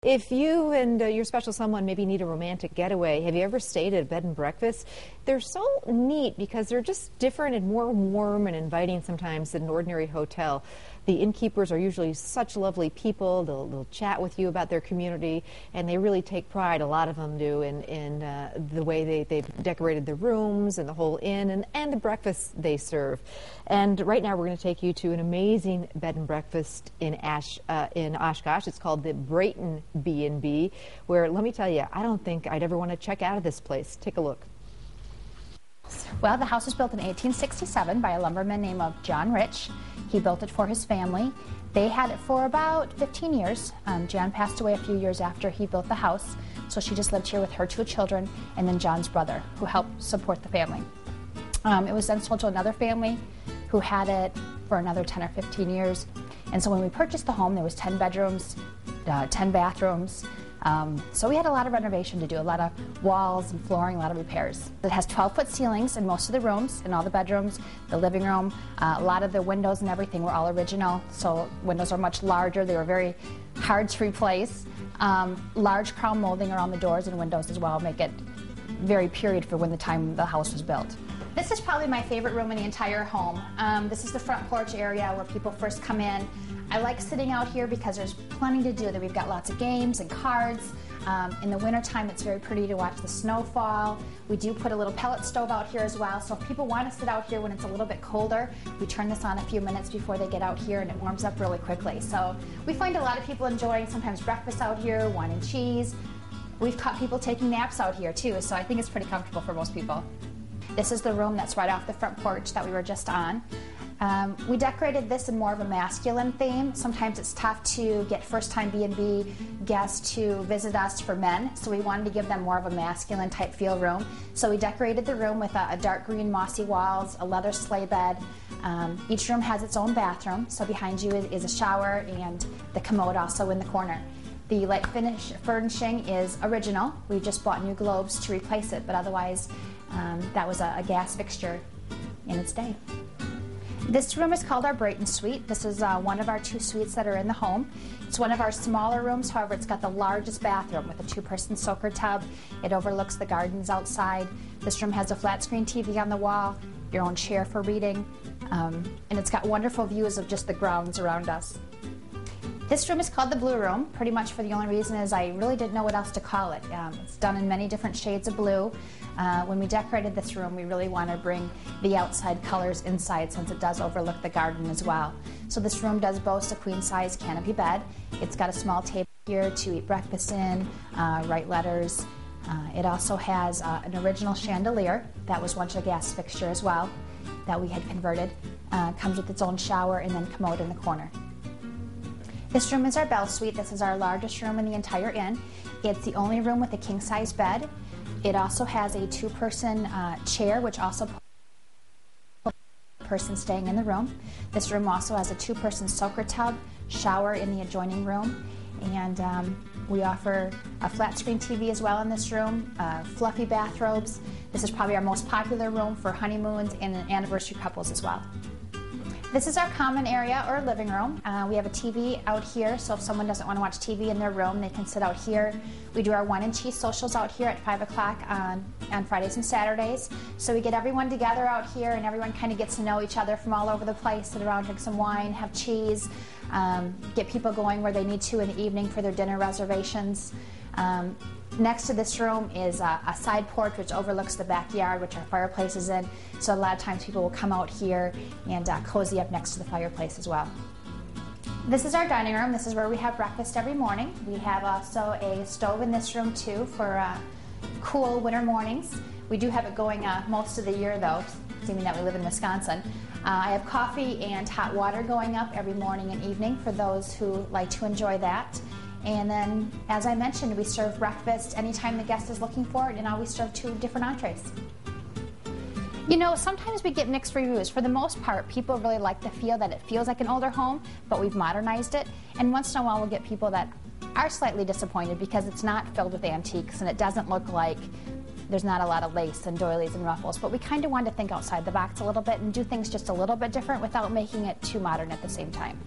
If you and your special someone maybe need a romantic getaway, have you ever stayed at a bed and breakfast? They're so neat because they're just different and more warm and inviting sometimes than an ordinary hotel. The innkeepers are usually such lovely people. They'll chat with you about their community, and they really take pride, a lot of them do, in the way they've decorated the rooms and the whole inn and the breakfast they serve. And right now we're going to take you to an amazing bed and breakfast in Oshkosh. It's called the Brayton B&B, where, let me tell you, I don't think I'd ever want to check out of this place. Take a look. Well, the house was built in 1867 by a lumberman named John Rich. He built it for his family. They had it for about 15 years. Jan passed away a few years after he built the house, so she just lived here with her 2 children and then John's brother, who helped support the family. It was then sold to another family who had it for another 10 or 15 years. And so when we purchased the home, there was 10 bedrooms, 10 bathrooms. So we had a lot of renovation to do, a lot of walls and flooring, a lot of repairs. It has 12-foot ceilings in most of the rooms, in all the bedrooms, the living room. A lot of the windows and everything were all original, so windows are much larger. They were very hard to replace. Large crown molding around the doors and windows as well, make it very period for when the time the house was built. This is probably my favorite room in the entire home. This is the front porch area where people first come in. I like sitting out here because there's plenty to do. We've got lots of games and cards. In the wintertime, it's very pretty to watch the snow fall. We do put a little pellet stove out here as well, so if people want to sit out here when it's a little bit colder, we turn this on a few minutes before they get out here and it warms up really quickly. So we find a lot of people enjoying sometimes breakfast out here, wine and cheese. We've caught people taking naps out here too, so I think it's pretty comfortable for most people. This is the room that's right off the front porch that we were just on. We decorated this in more of a masculine theme. Sometimes it's tough to get first-time B&B guests to visit us for men, so we wanted to give them more of a masculine type feel room. So we decorated the room with a dark green mossy walls, a leather sleigh bed. Each room has its own bathroom, so behind you is a shower and the commode also in the corner. The light furnishing is original. We just bought new globes to replace it, but otherwise that was a gas fixture in its day. This room is called our Brayton Suite. This is one of our 2 suites that are in the home. It's one of our smaller rooms, however, it's got the largest bathroom with a 2-person soaker tub. It overlooks the gardens outside. This room has a flat screen TV on the wall, your own chair for reading, and it's got wonderful views of just the grounds around us. This room is called the Blue Room, pretty much for the only reason is I really didn't know what else to call it. It's done in many different shades of blue. When we decorated this room, we really want to bring the outside colors inside since it does overlook the garden as well. So this room does boast a queen-size canopy bed. It's got a small table here to eat breakfast in, write letters. It also has an original chandelier that was once a gas fixture as well that we had converted. Comes with its own shower and then commode in the corner. This room is our Belle Suite. This is our largest room in the entire inn. It's the only room with a king-size bed. It also has a 2-person chair, which also puts a person staying in the room. This room also has a 2-person soaker tub, shower in the adjoining room, and we offer a flat screen TV as well in this room, fluffy bathrobes. This is probably our most popular room for honeymoons and anniversary couples as well. This is our common area or living room. We have a TV out here, so if someone doesn't want to watch TV in their room, they can sit out here. We do our wine and cheese socials out here at 5 o'clock on Fridays and Saturdays. So we get everyone together out here and everyone kind of gets to know each other from all over the place, sit around, drink some wine, have cheese, get people going where they need to in the evening for their dinner reservations. Next to this room is a side porch which overlooks the backyard, which our fireplace is in. So a lot of times people will come out here and cozy up next to the fireplace as well. This is our dining room. This is where we have breakfast every morning. We have also a stove in this room too for cool winter mornings. We do have it going most of the year though, seeming that we live in Wisconsin. I have coffee and hot water going up every morning and evening for those who like to enjoy that. And then, as I mentioned, we serve breakfast anytime the guest is looking for it, and always serve 2 different entrees. You know, sometimes we get mixed reviews. For the most part, people really like the feel that it feels like an older home, but we've modernized it. And once in a while, we'll get people that are slightly disappointed because it's not filled with antiques, and it doesn't look like there's not a lot of lace and doilies and ruffles. But we kind of wanted to think outside the box a little bit and do things just a little bit different without making it too modern at the same time.